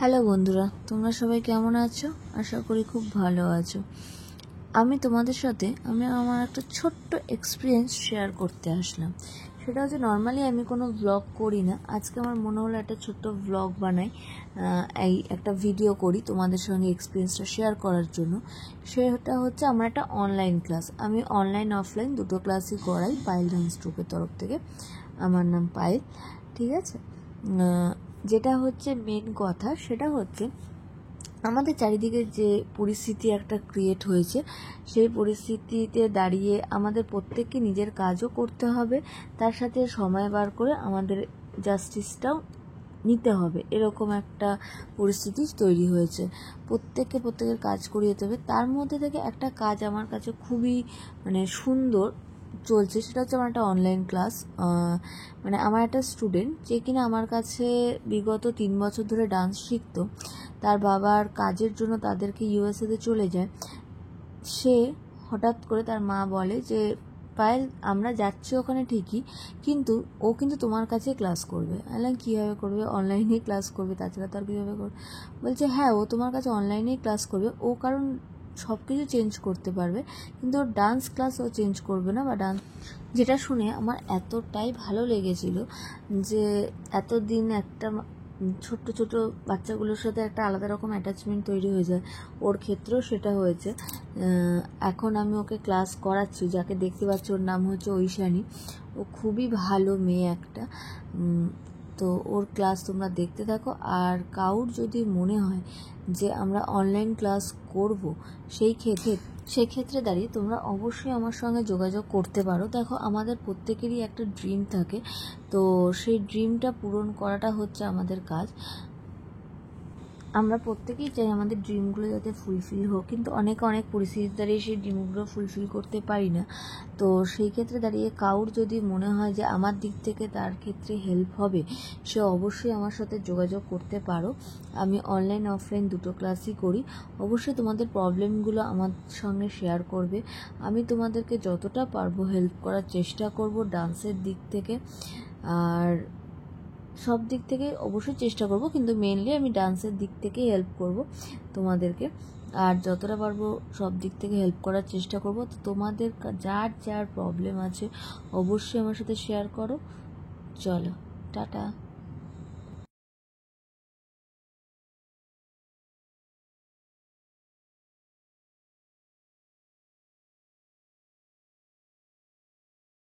Hello বন্ধুরা, তোমরা সবাই কেমন আছো? আশা করি খুব ভালো আছো। আমি তোমাদের সাথে আমার একটা ছোট্ট এক্সপিরিয়েন্স শেয়ার করতে আসলাম। সেটা হচ্ছে, নর্মালি আমি কোনো ব্লগ করি না। আজকে আমার মনে হলো একটা ছোট্ট ব্লগ বানাই, এই একটা ভিডিও করি তোমাদের সঙ্গে এক্সপিরিয়েন্সটা শেয়ার করার জন্য। সেটা হচ্ছে আমার একটা অনলাইন ক্লাস। আমি অনলাইন অফলাইন দুটো ক্লাসই করাই পায়েল ডান্স গ্রুপের তরফ থেকে। আমার নাম পায়েল, ঠিক আছে। যেটা হচ্ছে মেন কথা, সেটা হচ্ছে আমাদের চারিদিকে যে পরিস্থিতি একটা ক্রিয়েট হয়েছে, সেই পরিস্থিতিতে দাঁড়িয়ে আমাদের প্রত্যেককে নিজের কাজও করতে হবে, তার সাথে সময় বার করে আমাদের জাস্টিসটাও নিতে হবে। এরকম একটা পরিস্থিতি তৈরি হয়েছে। প্রত্যেকের কাজ করিয়ে যেতে হবে। তার মধ্যে থেকে একটা কাজ আমার কাছে খুবই সুন্দর চলছে। সেটা হচ্ছে আমার একটা অনলাইন ক্লাস। আমার একটা স্টুডেন্ট, যে কিনা আমার কাছে বিগত 3 বছর ধরে ডান্স শিখতো। তার বাবার কাজের জন্য তাদেরকে ইউএসএতে চলে যায়। সে হঠাৎ করে তার মা বলে যে, পায়েল, আমরা যাচ্ছি ওখানে ঠিকই, কিন্তু ও কিন্তু তোমার কাছে ক্লাস করবে। বললাম, কীভাবে করবে? অনলাইনেই ক্লাস করবে, তাছাড়া তো আর কীভাবে করবে? বলছে, হ্যাঁ, ও তোমার কাছে অনলাইনেই ক্লাস করবে। ও কারণ সব কিছু চেঞ্জ করতে পারবে, কিন্তু ওর ডান্স ক্লাস ও চেঞ্জ করবে না, বা ডান্স। যেটা শুনে আমার এতটাই ভালো লেগেছিল যে এতদিন একটা ছোট্ট ছোট বাচ্চাগুলোর সাথে একটা আলাদা রকম অ্যাটাচমেন্ট তৈরি হয়ে যায়। ওর ক্ষেত্রেও সেটা হয়েছে। এখন আমি ওকে ক্লাস করাচ্ছি। যাকে দেখতে পাচ্ছি, ওর নাম হচ্ছে ঐশানী। ও খুবই ভালো মেয়ে একটা। তো ওর ক্লাস তোমরা দেখতে থাকো। আর কাউর যদি মনে হয় যে আমরা অনলাইন ক্লাস করব, সেই ক্ষেত্রে দাঁড়িয়ে তোমরা অবশ্যই আমার সঙ্গে যোগাযোগ করতে পারো। দেখো, আমাদের প্রত্যেকেরই একটা ড্রিম থাকে, তো সেই ড্রিমটা পূরণ করাটা হচ্ছে আমাদের কাজ। আমরা প্রত্যেকেই চাই আমাদের ড্রিমগুলো যাতে ফুলফিল হোক, কিন্তু অনেক পরিস্থিতি দাঁড়িয়ে সেই ড্রিমগুলো ফুলফিল করতে পারি না। তো সেই ক্ষেত্রে দাঁড়িয়ে কাউর যদি মনে হয় যে আমার দিক থেকে তার ক্ষেত্রে হেল্প হবে, সে অবশ্যই আমার সাথে যোগাযোগ করতে পারো। আমি অনলাইন অফলাইন দুটো ক্লাসই করি। অবশ্যই তোমাদের প্রবলেমগুলো আমার সঙ্গে শেয়ার করবে। আমি তোমাদেরকে যতটা পারবো হেল্প করার চেষ্টা করব, ডান্সের দিক থেকে আর সব দিক থেকে অবশ্যই চেষ্টা করব, কিন্তু মেনলি আমি ডান্সের দিক থেকেই হেল্প করব তোমাদেরকে। আর যতটা পারবো সব দিক থেকে হেল্প করার চেষ্টা করব। তো তোমাদের যার প্রবলেম আছে অবশ্যই আমার সাথে শেয়ার করো। চলো, টাটা।